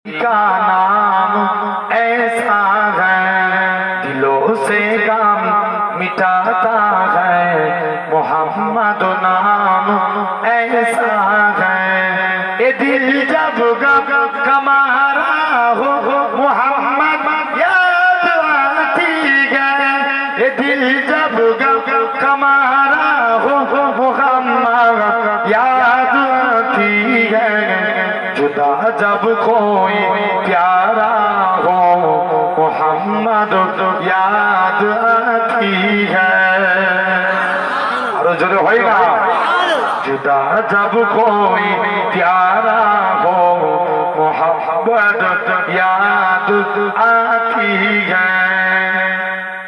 का नाम ऐसा है दिलों से गम मिटाता है। मोहम्मद नाम ऐसा है ये दिल जब गम कमारा हो मोहम्मद याद आती है। ये दिल जब गम कमारा हो मोहम्मद याद आती है। जुदा जब कोई प्यारा हो मोहम्मद याद आती है। और जोरे होएगा जुदा जब कोई प्यारा हो मोहम्मद याद आती है।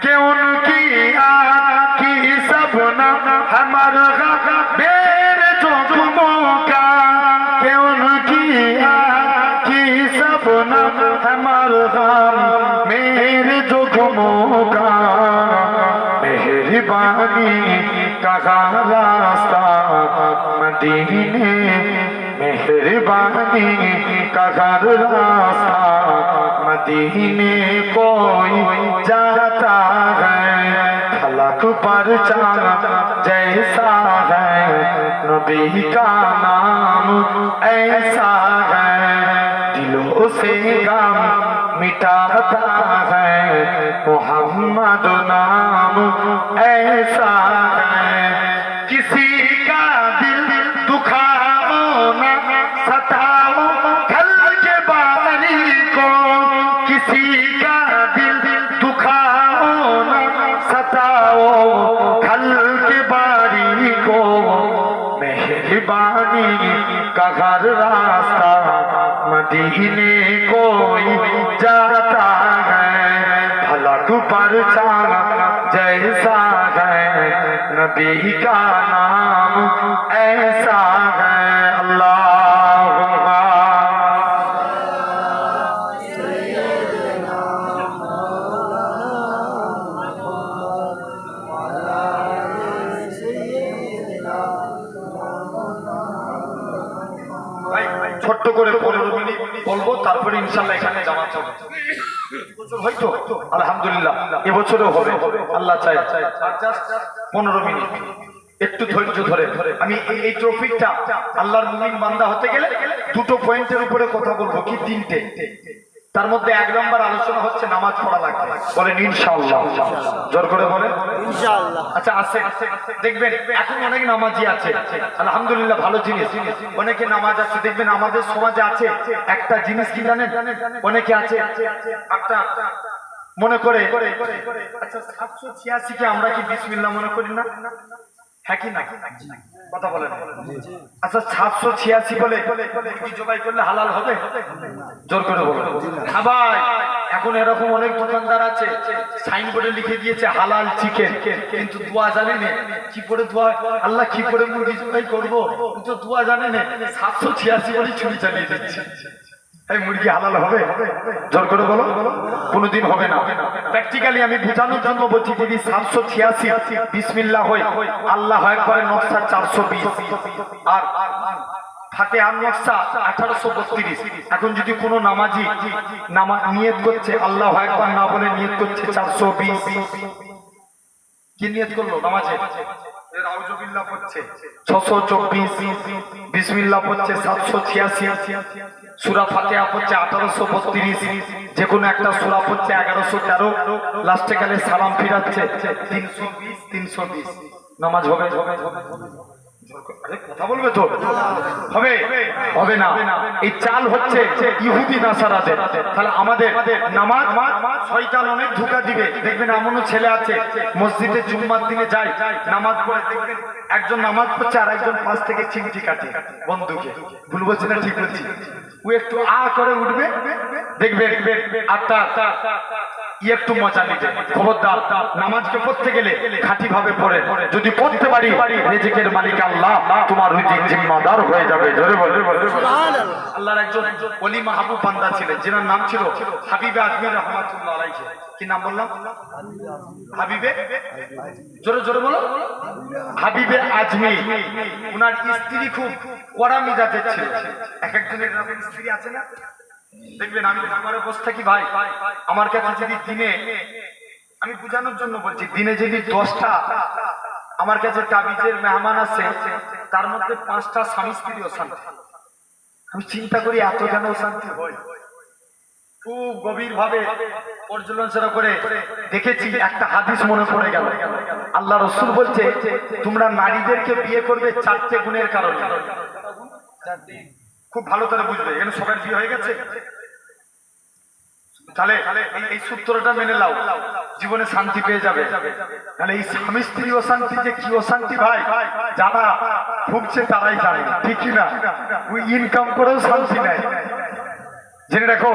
कि उनकी आँखी सपना हमारा बेर जोखमों का। कि उनकी आँखी सपना हमारा मेरे जोखमों का। मेहरबानी का रास्ता मदीने मेहरबानी का रास्ता मदीने कोई जाता है। फलक पर चांद जैसा है नबी का नाम ऐसा है। दिलों से गम मिटाता है मोहम्मद नाम ऐसा है। किसी का दिल दुखाओ न सताओ घर के बारी को। किसी का दिल दुखाओ न सताओ घर के बारी को। मेहरबानी का घर रास्ता मदीने कोई जाता है। फलक पर चांद जैसा है नबी का नाम ऐसा है। अल्लाहुम्मा ছোট্ট করে 15 মিনিট বলবো তারপরে ইনশাআল্লাহ এখানে জামাত হবে। হয়তো আলহামদুলিল্লাহ এবছরও হবে আল্লাহ চায়। 15 মিনিট একটু ধৈর্য ধরে আমি এই টপিকটা আল্লাহর মুমিন বান্দা হতে গেলে দুটো পয়েন্টের উপরে কথা বলবো কি তিনটে। তার মধ্যে 1 নম্বর আলোচনা হচ্ছে নামাজ পড়া লাগবে। বলেন ইনশাআল্লাহ। জোর করে বলেন ইনশাআল্লাহ। আচ্ছা আছে দেখবেন এখন অনেক নামাজি আছে আলহামদুলিল্লাহ ভালো জিনিস। অনেকে নামাজ আছে দেখবেন আমাদের সমাজে আছে একটা জিনিস কি জানেন অনেকে আছে একটা মনে করে আচ্ছা 786 কে আমরা কি বিসমিল্লাহ মনে করি না? হ্যাঁ কি না কথা বলেন। আচ্ছা 786 বলে কি জবাই করলে হালাল হবে? জোর করে বলো হ্যাঁ ভাই। এখন এরকম অনেক দোকানদার আছে সাইনবোর্ডে লিখে দিয়েছে হালাল চিকেন কিন্তু দোয়া জানে না কি করে দোয়া আল্লাহ কি করে মুরগি জবাই করবো কিন্তু দোয়া জানে না 786 বলে ছুরি চালিয়ে দিচ্ছে। এই মুরগি হালাল হবে? জোর করে বলো কোনোদিন হবে না। প্র্যাকটিক্যালি আমি বোঝানোর জন্য বলছি যদি 786 বিসমিল্লাহ হয় আল্লাহু আকবার নকশা 420 আর ফাতিহার নকশা 1832। এখন যদি কোনো নামাজি নিয়ত করছে আল্লাহু আকবার না বলে নিয়ত করছে 420 কি নিয়ত করলো নামাজে? আউযুবিল্লাহ পড়ছে 624 বিসমিল্লাহ পড়ছে 786 সূরা ফাতিহা পড়ছে 1832 যে কোনো একটা সূরা পড়ছে 1113 লাস্টে গেলে সালাম ফিরাচ্ছে 320 নামাজ হবে? আরে কথা বলবে তো হবে হবে না। এই চাল হচ্ছে ইহুদি নাসারাদের। তাহলে আমাদের নামাজ শয়তান অনেক ধোঁকা দিবে। দেখবেন এমনও ছেলে আছে মসজিদে জুম্মার দিনে যায় নামাজ পড়ে দেখবেন একজন নামাজ পড়ছে আর একজন পাশ থেকে চিমটি কাটে বন্ধুকে। ভুল বলছি না ঠিক বলছি? ও একটু আ করে উঠবে দেখবেন আটটা একটু মজা নিতে। খবরদার নামাজকে পড়তে গেলে খাঁটি ভাবে পড়ে। যদি পড়তে পারি রিজিকের মালিক আল্লাহ তোমার রিজিক জিম্মাদার হয়ে যাবে। জোরে বলে সুবহানাল্লাহ। আল্লাহর একজন ওলি মাহবুব বান্দা ছিলেন যার নাম ছিল হাবিবে আজমি রাহমাতুল্লাহ আলাইহি। কি নাম বললাম? হাবিবে জোরে জোরে বলো হাবিবে আজমি। উনার স্ত্রী খুব কড়া মিজাজের ছিল। এক একজনের এরকম স্ত্রী আছে না? দেখবেন আমি খাবারে বসে থাকি ভাই, আমার কাছে যদি দিনে, আমি বোঝানোর জন্য বলছি, দিনে যদি 10টা আমার কাছে তাবিজের মেহমান আছে, তার মধ্যে 5টা স্বামী স্ত্রী অশান্তি। আমি চিন্তা করি এত কেন অশান্তি হয়। খুব গভীর ভাবে পর্যালোচনা করে দেখেছি, একটা হাদিস মনে পড়ে গেল। আল্লাহ রাসূল বলছে, তোমরা নারীদেরকে বিয়ে করবে 4টে গুণের কারণে। খুব ভালো করে বুঝবে, এখানে সবার বিয়ে হয়ে গেছে, তাহলে এই সূত্রটা মেনে নাও, জীবনে শান্তি পেয়ে যাবে। তাহলে এই স্বামী স্ত্রী অশান্তি যে কি অশান্তি ভাই, যারা ভুগছে তারাই জানে, ঠিক কিনা? ওই ইনকাম করেও শান্তি নাই। জেনে রাখো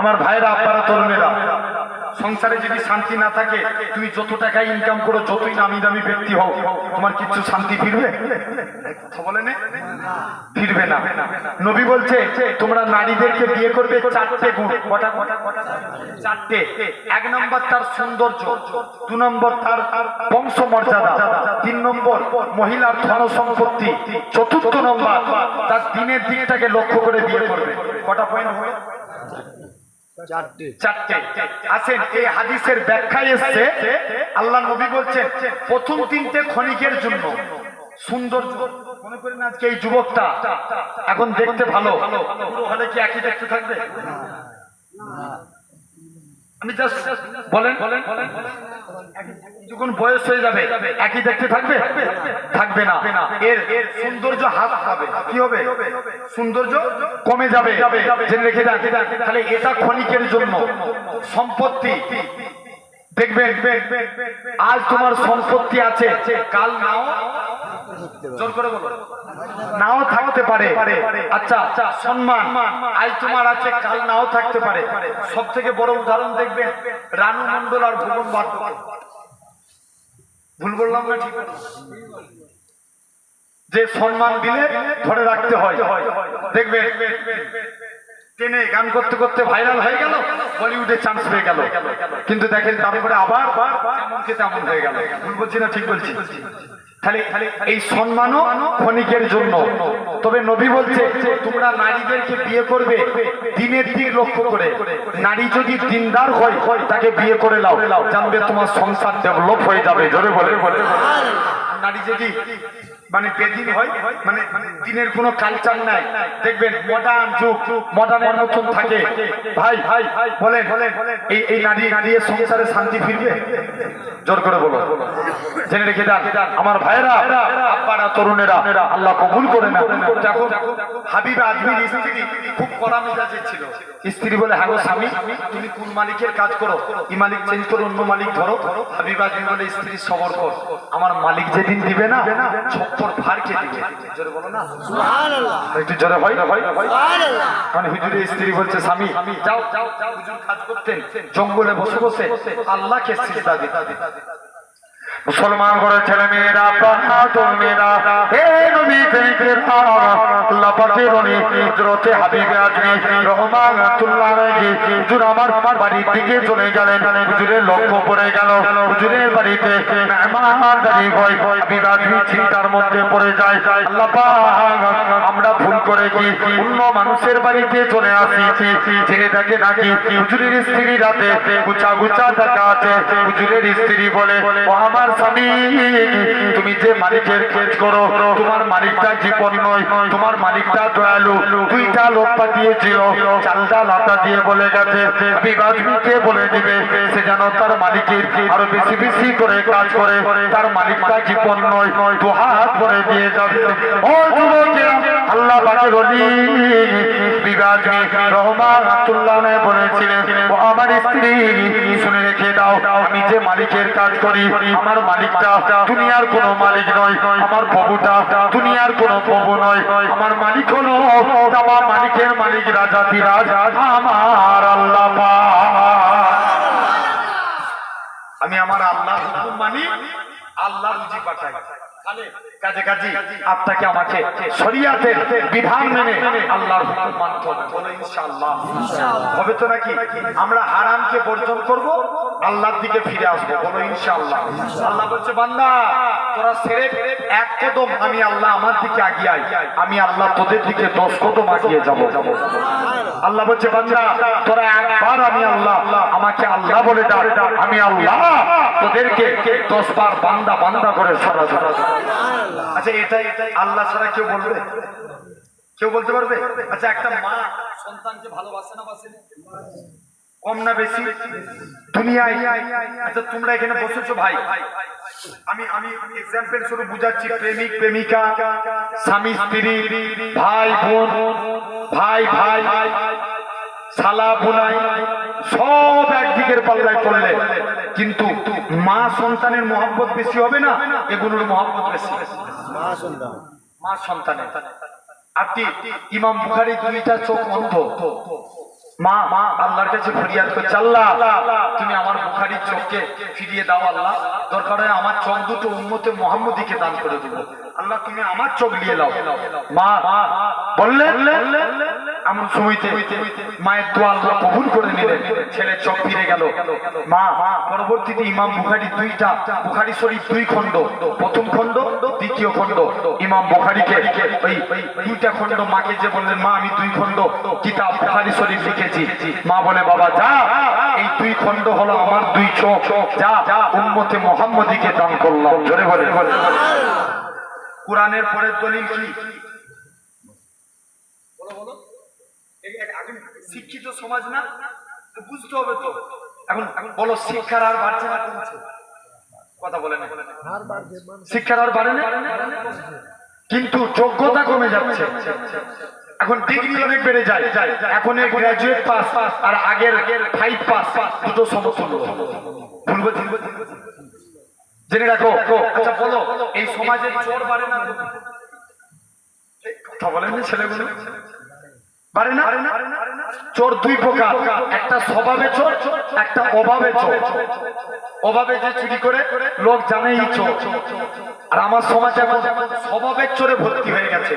আমার ভাইরা, আপনারা, তরুণেরা, সংসারে যদি শান্তি না থাকে, তুমি যত টাকা ইনকাম করো, যতই নামি দামি ব্যক্তি হও, তোমার কিছু শান্তি ফিরবে? বলেন ফিরবে না। নবী বলছে, তোমরা নারীদেরকে বিয়ে করবে 4টে গুণ। কটা? 4টে। 1 নম্বর তার সৌন্দর্য, 2 নম্বর তার বংশ মর্যাদা, 3 নম্বর মহিলার ধন সম্পত্তি, 4র্থ নম্বর তার দিনের দিকটাকে লক্ষ্য করে বিয়ে করবে। কটা পয়েন্ট হলো? 4টে। আসেন, এই হাদিসের ব্যাখ্যায় এসেছে, আল্লাহ নবী বলছেন, প্রথম 3টে ক্ষণিকের জন্য সৌন্দর্য। মনে করেন আজকে এই যুবকটা এখন দেখতে ভালো, হলে কি একই দেখতে থাকবে? আমি জাস্ট বলেন, যখন বয়স হয়ে যাবে একই দেখতে থাকবে? থাকবে না। এর সৌন্দর্য হ্রাস পাবে। কি হবে? সৌন্দর্য কমে যাবে। জেনে রেখে যান। তাহলে এটা ক্ষণিকের জন্য। সম্পত্তি দেখবেন, আজ তোমার সম্পত্তি আছে, কাল নাও, জোর করে বলো, নাও থাকতে পারে। আচ্ছা, সম্মান আজ তোমার আছে, কাল নাও থাকতে পারে। সব থেকে বড় উদাহরণ দেখবেন, রানু মণ্ডল আর ভুবন বাদ্য। ভুল বললাম না? ঠিক যে সম্মান দিলে ধরে রাখতে হয়। দেখবেন টেনে গান করতে করতে ভাইরাল হয়ে গেল, বলিউডে চান্স পেয়ে গেল, কিন্তু দেখেন তারপরে আবার তেমনকে তেমন হয়ে গেল। ভুল বলছি না ঠিক বলছি? তাহলে এই সম্মানও ক্ষণিকের জন্য। তবে নবী বলছে, তোমরা নারীদেরকে বিয়ে করবে দিনের দিক লক্ষ্য করে। নারী যদি দিনদার হয়, তাকে বিয়ে করে নাও, জানবে তোমার সংসার ডেভেলপ হয়ে যাবে। জোরে বলে। নারী যদি মানে বেদিন হয়, মানে দিনের কোনো কালচার নাই, দেখবেন মডার্ন যুগ, মডার্নের মতন থাকে, ভাই বলেন এই নারী সংসারে শান্তি ফিরবে? জোর করে বলো। জেনে রেখে দেন আমার ভাইরা, আব্বারা, তরুণেরা, আল্লাহ কবুল করে না। দেখো হাবিবা আজমির স্ত্রী খুব কড়া মেজাজের ছিল। স্ত্রী বলে, হ্যাঁ গো স্বামী, তুমি কোন মালিকের কাজ করো? এই মালিক চেঞ্জ করো, অন্য মালিক ধরো। হাবিবা আজমি বলে, স্ত্রী সবর কর, আমার মালিক যেদিন দিবে না, ছপ্পর ভারকে দিবে। জোরে বলো না সুবহানাল্লাহ। একটু জোরে হয় না? মানে হুজুরের স্ত্রী বলছে, স্বামী যাও, হুজুর কাজ করতেন জঙ্গলে বসে বসে আল্লাহকে সিজদা দিতে। মুসলমান করে ছেলে মেয়েরা, তরুণেরা, হে নবী প্রেমিকের আল্লাহ পাকের হযরতে হাবিবে আজমি রহমাতুল্লাহ আলাইহি হুজুর আমার বাড়ির দিকে চলে গেলেন। হুজুরের লক্ষ্য পড়ে গেল, হুজুরের বাড়িতে মেহমানদারি হয়। হাবিবে আজমি চিন্তার মধ্যে পড়ে যায়, আল্লাহ পাক, আমরা ভুল করে কি অন্য মানুষের বাড়িতে চলে আসি? ছেলে দেখে নাকি হুজুরের স্ত্রী রাতে গুছা টাকা আছে। হুজুরের স্ত্রী বলে, ও আমার স্বামী, তুমি যে মালিকের কাজ করো, তোমার মালিকটা জীবন নয়, তোমার মালিকটা দয়ালু। 2টা লোক পাঠিয়েছিল, চালটা লাতা দিয়ে বলে গেছে, বিবাদীকে বলে দিবে সে যেন তার মালিকের আরো বেশি বেশি করে কাজ করে, তার মালিকটা জীবন নয়, 2 হাত ভরে দিয়ে যাবে। ও যুবকেরা, আল্লাহ পাকের ওলি বিবাদী রহমাতুল্লাহ বলেছিলেন, ও আমার স্ত্রী, শুনে রেখে দাও, আমি যে মালিকের কাজ করি, আমার মালিকটা দুনিয়ার কোনো মালিক নয়, আমার প্রভুটা দুনিয়ার কোনো প্রভু নয়, আমার মালিক হলো আমার মালিকের মালিক, রাজাধিরাজ আমার আল্লাহ পাক। আমি আমার আল্লাহর হুকুম মানি, আল্লাহ রুজি পাঠাই। কাজে কাজে আপনাকে আমাকে শরিয়াতের বিধান মেনে আল্লাহর হুকুম মানতে হবে। বলো ইনশাআল্লাহ। হবে তো নাকি? আমরা হারামকে বর্জন করব, আল্লাহর দিকে ফিরে আসবো। বলো ইনশাআল্লাহ। আল্লাহ বলছে, বান্দা তোরা সিরেফ 1 কদম আমি আল্লাহ আমার দিকে আগিয়ে আয়, আমি আল্লাহ তোদের দিকে 10 কদম আগিয়ে যাব। আল্লাহ বলছে বান্দা তোরা একবার আমি আল্লাহ আমাকে আল্লাহ বলে ডাক, আমি আল্লাহ তোদেরকে 10 বার বান্দা বান্দা করে সারা সারা। আচ্ছা এটাই আল্লাহ ছাড়া কেউ বলবে? কেউ বলতে পারবে? আচ্ছা একটা মা সন্তানকে ভালোবাসে না বাসে? কম না বেশি দুনিয়ায়? আচ্ছা তোমরা এখানে বসেছো ভাই, আমি আমি এক্সাম্পল শুরু বুঝাচ্ছি। প্রেমিক প্রেমিকা, স্বামী স্ত্রী, ভাই বোন, ভাই ভাই, শালা বোনাই, সব একদিকের পাল্লায় পড়লে কিন্তু মা সন্তানের মহব্বত বেশি হবে না এগুলোর মহব্বত বেশি? মা সন্তানের। আপনি ইমাম বুখারী 2টা চোখ অন্ধ, মা আল্লাহর কাছে ফরিয়াদ করছে, আল্লাহ তুমি আমার বুখারীর চোখকে ফিরিয়ে দাও, আল্লাহ দরকার হয় আমার চোখ দুটো উম্মতে মুহাম্মদীকে দান করে দেবো, আল্লাহ তুমি আমার চোখ নিয়ে নাও। মা বললেন, এমন সময়তে মায়ের দোয়া আল্লাহ কবুল করে নিলেন, ছেলের চোখ ফিরে গেল। মা পরবর্তীতে ইমাম বুখারী 2টা, বুখারী শরীফ 2 খণ্ড, প্রথম খণ্ড দ্বিতীয় খণ্ড, ইমাম বুখারীকে ওই 2টা খণ্ড মাকে যে বললেন মা আমি 2 খণ্ড কিতাব বুখারী শরীফ লিখেছি, মা বলে বাবা যা এই 2 খণ্ড হলো আমার 2 চোখ, যা উম্মতে মুহাম্মদীকে দান করলাম। জোরে বলে। কোরআনের পরের দলিল কি? বলো শিক্ষিত সমাজ না, বুঝতে হবে তো। এখন বলো শিক্ষার আর বাড়ছে না কমছে? কথা বলে না, শিক্ষার আর বাড়ে না কিন্তু যোগ্যতা কমে যাচ্ছে। এখন ডিগ্রি অনেক বেড়ে যায়, এখন গ্রাজুয়েট পাস আর আগের 5 পাস দুটো সমতুল্য। ভুলবো জেনে রাখো। আচ্ছা বলো এই সমাজে চোর বাড়ে না? কথা বলেন ছেলেগুলো, বাড়ে না? চোর 2 প্রকার, একটা স্বভাবে চোর, একটা অভাবে চোর। অভাবে যে চুরি করে লোক জানেই চোর, আর আমার সমাজ এখন স্বভাবের চোরে ভর্তি হয়ে গেছে।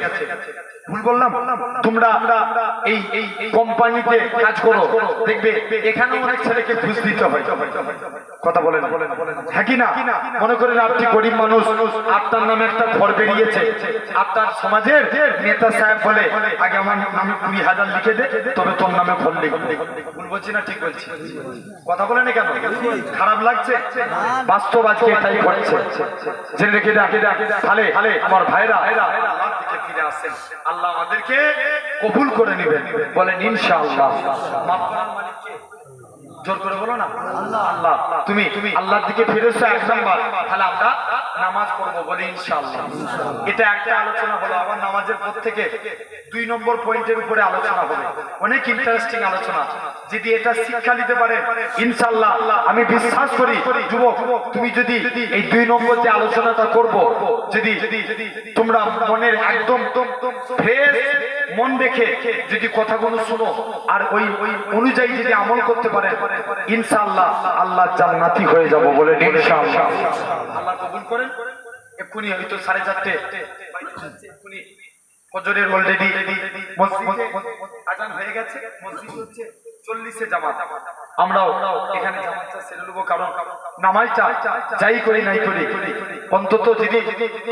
ভুল বললাম? তোমরা এই কোম্পানিতে কাজ করো, দেখবে এখানে অনেক ছেলেকে ঘুষ দিতে হয়। কথা বলেন হ্যাঁ কি না? মনে করেন আপনি গরিব মানুষ, আপনার নামে একটা ঘর বেরিয়েছে, আপনার সমাজের নেতা সাহেব বলে আগে আমার নামে 20,000 লিখে দে, তবে তোর নামে ঘর লিখবে। ভুল বলছি না ঠিক বলছি? কথা বলেন কেন? খারাপ লাগছে? বাস্তব আজকে এটাই ঘটছে। জেনে রেখে তাহলে আমার ভাইরা আল্লাহর দিকে ফিরে আসেন, আল্লাহ আমাদেরকে কবুল করে নেবেন। বলেন ইনশাআল্লাহ। মাফ করার মালিক কে? জোর করে বলো না আল্লাহ। তুমি আল্লাহর দিকে ফিরেছো 1 নাম্বার, তাহলে আমরা নামাজ পড়বো, বলি ইনশাআল্লাহ। এটা একটা আলোচনা হলো। আবার নামাজের পর থেকে 2 নম্বর পয়েন্টের উপরে আলোচনা হবে, অনেক ইন্টারেস্টিং আলোচনা। যদি এটা শিক্ষা নিতে পারে ইনশাআল্লাহ, আমি বিশ্বাস করি যুবক তুমি যদি এই 2 নম্বর যে আলোচনাটা করব, যদি তোমরা মনের একদম ফ্রেশ মন রেখে যদি কথাগুলো শুনো আর ওই অনুযায়ী যদি আমল করতে পারে ইনশাআল্লাহ আল্লাহ জান্নাতি হয়ে যাব। বলে ইনশাআল্লাহ। আল্লাহ কবুল করেন। এক্ষুনি হয়তো 4:30 এক্ষুনি ফজরের অলরেডি মসজিদে আজান হয়ে গেছে, মসজিদ হচ্ছে 40-এ জামাত। আমরাও এখানে জামাতটা সেরে নেবো, কারণ নামাজটা যাই করি নাই করি অন্তত যদি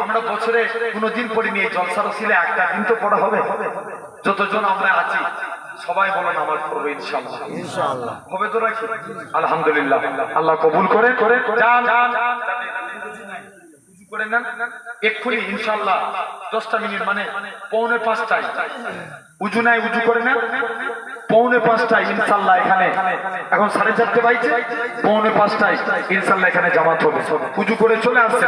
আমরা বছরে কোনোদিন পড়িনি, এই জলসার ওসিলে একটা দিন তো পড়া হবে। যতজন আমরা আছি সবাই বলো নামাজ পড়বো ইনশাআল্লাহ। হবে তো রাখি? আলহামদুলিল্লাহ। আল্লাহ কবুল করে যান করে নেন এক্ষুনি ইনশাআল্লাহ। 10টা মিনিট মানে 4:45টায় উজু নাই, উজু করে নেন 4:45টায় ইনশাআল্লাহ। এখানে এখন 4:30 বাজছে, 4:45টায় ইনশাআল্লাহ এখানে জামাত হবে। উজু করে চলে আসছে।